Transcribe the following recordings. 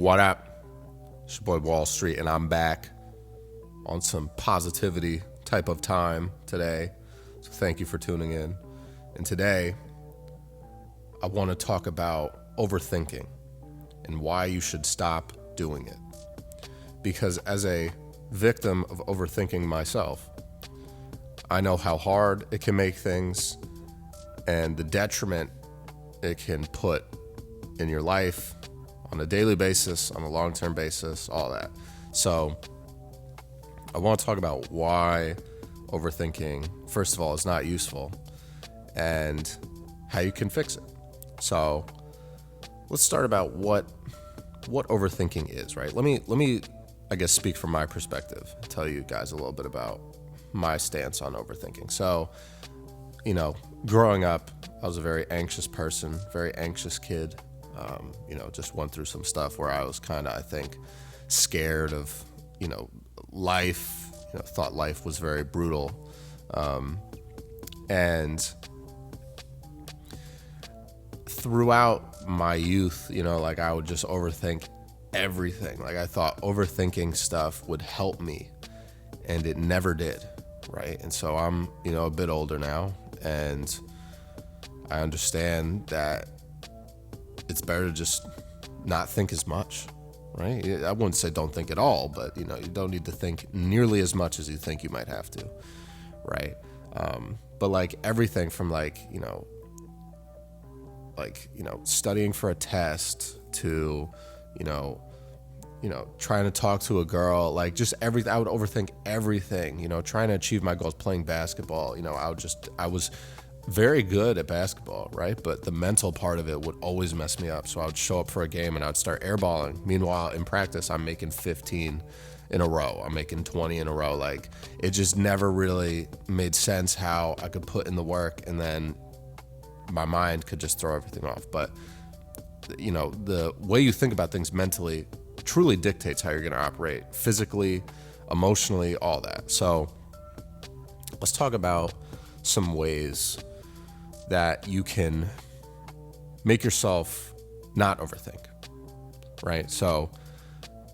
What up? It's your boy Wall Street, and I'm back on some positivity type of time today. So thank you for tuning in. And today, I want to talk about overthinking and why you should stop doing it. Because as a victim of overthinking myself, I know how hard it can make things and the detriment it can put in your life on a daily basis, on a long-term basis, all that. So I want to talk about why overthinking, first of all, is not useful and how you can fix it. So let's start about what overthinking is, right? Let me I guess speak from my perspective, tell you guys a little bit about my stance on overthinking. So, growing up, I was a very anxious person, very anxious kid. Just went through some stuff where I was kind of, I think, scared of, life, thought life was very brutal. And throughout my youth, I would just overthink everything. Like I thought overthinking stuff would help me, and it never did, right? And so I'm, a bit older now, and I understand that it's better to just not think as much, right? I wouldn't say don't think at all, but you don't need to think nearly as much as you think you might have to, right? But like everything from studying for a test to, trying to talk to a girl, like just everything. I would overthink everything, trying to achieve my goals, playing basketball. I was very good at basketball, right? But the mental part of it would always mess me up. So I would show up for a game and I would start airballing. Meanwhile, in practice, I'm making 15 in a row. I'm making 20 in a row. Like it just never really made sense how I could put in the work and then my mind could just throw everything off. But the way you think about things mentally truly dictates how you're going to operate physically, emotionally, all that. So let's talk about some ways that you can make yourself not overthink, right? So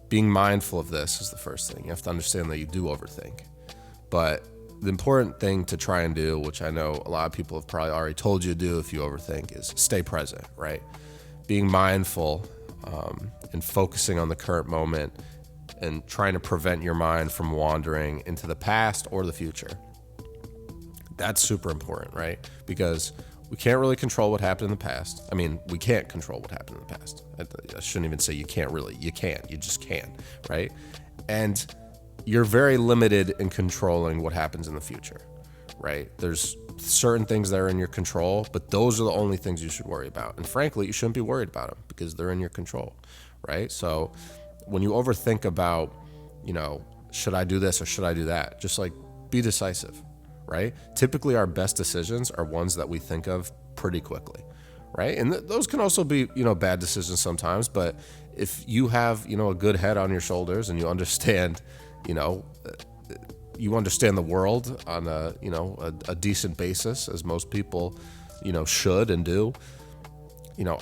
being mindful of this is the first thing. You have to understand that you do overthink. But the important thing to try and do, which I know a lot of people have probably already told you to do if you overthink, is stay present, right? Being mindful and focusing on the current moment and trying to prevent your mind from wandering into the past or the future. That's super important, right? Because we can't really control what happened in the past. I mean, we can't control what happened in the past. I shouldn't even say you can't really. You can. You just can, right? And you're very limited in controlling what happens in the future, right? There's certain things that are in your control, but those are the only things you should worry about. And frankly, you shouldn't be worried about them because they're in your control, right? So when you overthink about, should I do this or should I do that? Just like be decisive, right? Typically our best decisions are ones that we think of pretty quickly, right? And those can also be, bad decisions sometimes, but if you have, a good head on your shoulders and you understand, you understand the world on a decent basis, as most people, should and do,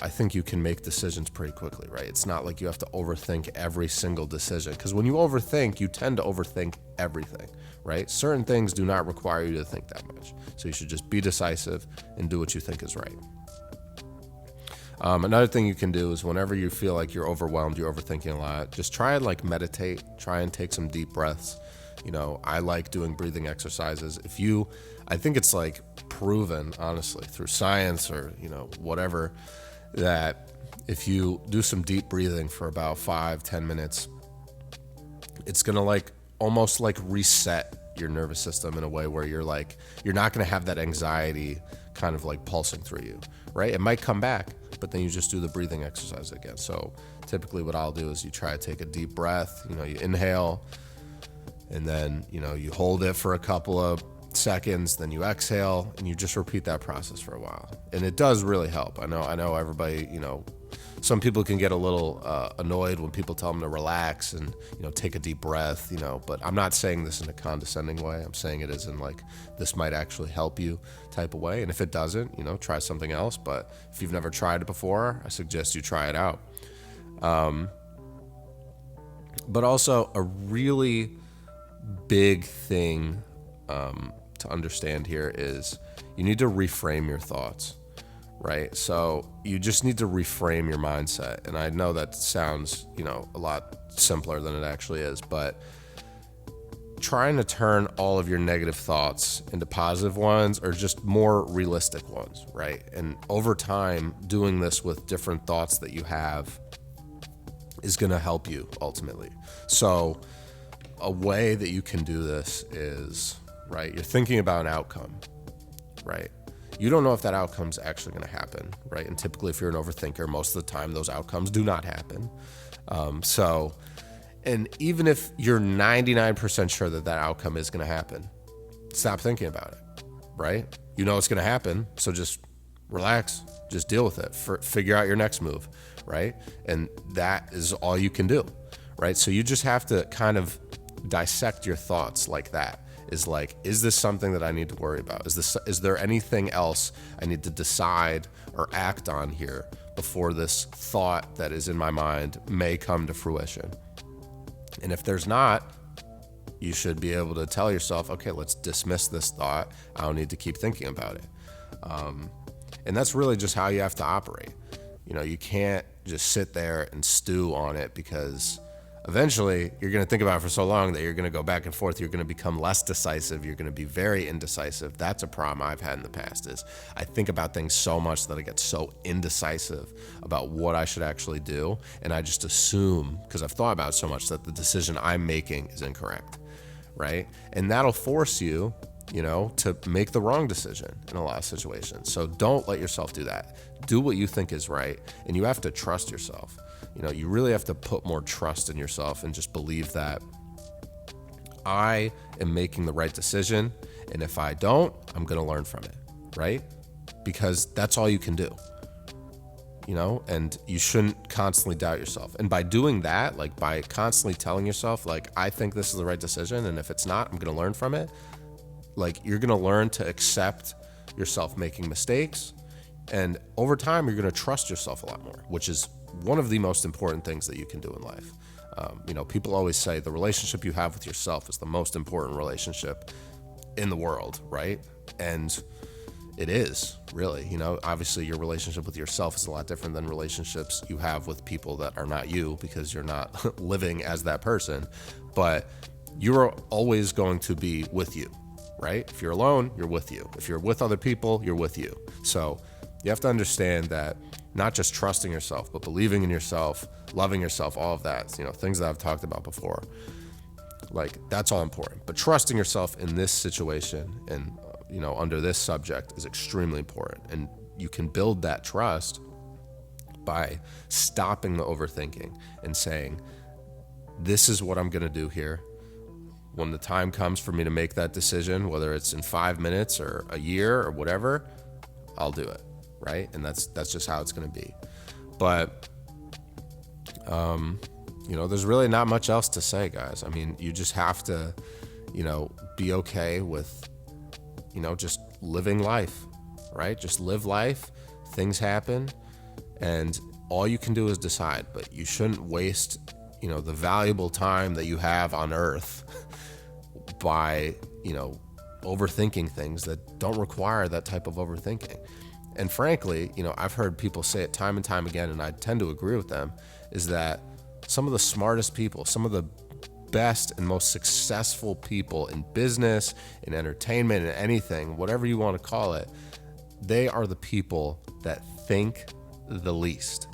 I think you can make decisions pretty quickly, right? It's not like you have to overthink every single decision, because when you overthink, you tend to overthink everything, right? Certain things do not require you to think that much. So you should just be decisive and do what you think is right. Another thing you can do is whenever you feel like you're overwhelmed, you're overthinking a lot, just try and meditate, try and take some deep breaths. I like doing breathing exercises. I think it's proven, honestly, through science or, whatever, that if you do some deep breathing for about 5-10 minutes, it's going to almost reset your nervous system in a way where you're not going to have that anxiety kind of pulsing through you, right? It might come back, but then you just do the breathing exercise again. So typically what I'll do is you try to take a deep breath, you inhale, and then, you hold it for a couple of seconds, then you exhale, and you just repeat that process for a while. And it does really help. I know everybody, some people can get a little annoyed when people tell them to relax and, take a deep breath, but I'm not saying this in a condescending way. I'm saying it as in this might actually help you type of way. And if it doesn't, try something else. But if you've never tried it before, I suggest you try it out. But also a really big thing to understand here is you need to reframe your thoughts, right? So you just need to reframe your mindset. And I know that sounds, a lot simpler than it actually is, but trying to turn all of your negative thoughts into positive ones or just more realistic ones, right? And over time, doing this with different thoughts that you have is going to help you ultimately. So a way that you can do this is, right, you're thinking about an outcome, right? You don't know if that outcome's actually going to happen, right? And typically if you're an overthinker, most of the time those outcomes do not happen. And even if you're 99% sure that that outcome is going to happen, stop thinking about it, right? You know it's going to happen, so just relax, just deal with it, figure out your next move, right? And that is all you can do, right? So you just have to kind of dissect your thoughts like that. Is this something that I need to worry about? Is there anything else I need to decide or act on here before this thought that is in my mind may come to fruition? And if there's not, you should be able to tell yourself, okay, let's dismiss this thought. I don't need to keep thinking about it. And that's really just how you have to operate. You can't just sit there and stew on it, because eventually you're going to think about it for so long that you're going to go back and forth. You're going to become less decisive. You're going to be very indecisive. That's a problem I've had in the past, is I think about things so much that I get so indecisive about what I should actually do. And I just assume, because I've thought about it so much, that the decision I'm making is incorrect, right? And that'll force you, to make the wrong decision in a lot of situations. So don't let yourself do that. Do what you think is right. And you have to trust yourself. You really have to put more trust in yourself and just believe that I am making the right decision. And if I don't, I'm going to learn from it, right? Because that's all you can do, and you shouldn't constantly doubt yourself. And by doing that, by constantly telling yourself, I think this is the right decision, and if it's not, I'm going to learn from it. You're going to learn to accept yourself making mistakes. And over time, you're going to trust yourself a lot more, which is one of the most important things that you can do in life. People always say the relationship you have with yourself is the most important relationship in the world, right? And it is, really. Obviously your relationship with yourself is a lot different than relationships you have with people that are not you, because you're not living as that person. But you're always going to be with you, right? If you're alone, you're with you. If you're with other people, you're with you. So you have to understand that not just trusting yourself, but believing in yourself, loving yourself, all of that, things that I've talked about before, that's all important. But trusting yourself in this situation and, under this subject is extremely important. And you can build that trust by stopping the overthinking and saying, this is what I'm going to do here. When the time comes for me to make that decision, whether it's in 5 minutes or a year or whatever, I'll do it, right? And that's just how it's going to be. But, there's really not much else to say, guys. I mean, you just have to, be okay with, just living life, right? Just live life. Things happen, and all you can do is decide. But you shouldn't waste, the valuable time that you have on Earth by, overthinking things that don't require that type of overthinking. And frankly, I've heard people say it time and time again, and I tend to agree with them, is that some of the smartest people, some of the best and most successful people in business, in entertainment, in anything, whatever you want to call it, they are the people that think the least,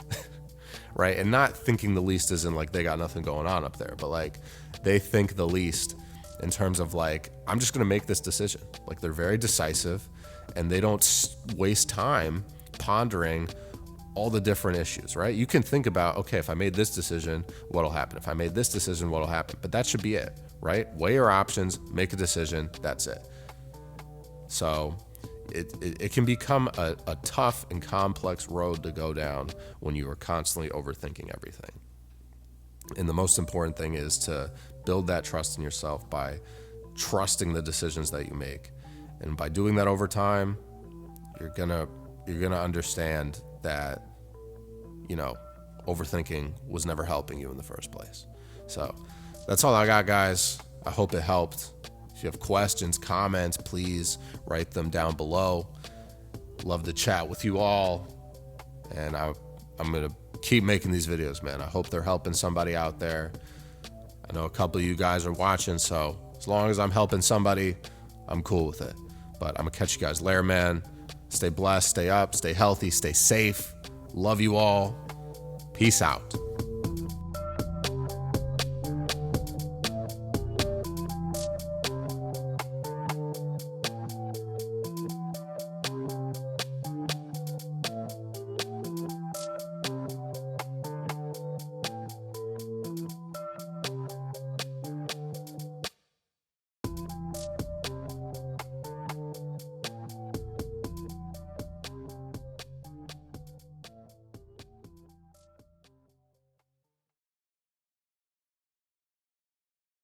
right? And not thinking the least as in they got nothing going on up there, but they think the least in terms of I'm just going to make this decision. They're very decisive, and they don't waste time pondering all the different issues, right? You can think about, okay, if I made this decision, what'll happen? If I made this decision, what'll happen? But that should be it, right? Weigh your options, make a decision, that's it. So it can become a tough and complex road to go down when you are constantly overthinking everything. And the most important thing is to build that trust in yourself by trusting the decisions that you make. And by doing that over time, you're gonna understand that, overthinking was never helping you in the first place. So that's all I got, guys. I hope it helped. If you have questions, comments, please write them down below. Love to chat with you all. And I'm going to keep making these videos, man. I hope they're helping somebody out there. I know a couple of you guys are watching, so as long as I'm helping somebody, I'm cool with it. But I'm going to catch you guys later, man. Stay blessed, stay up, stay healthy, stay safe. Love you all. Peace out.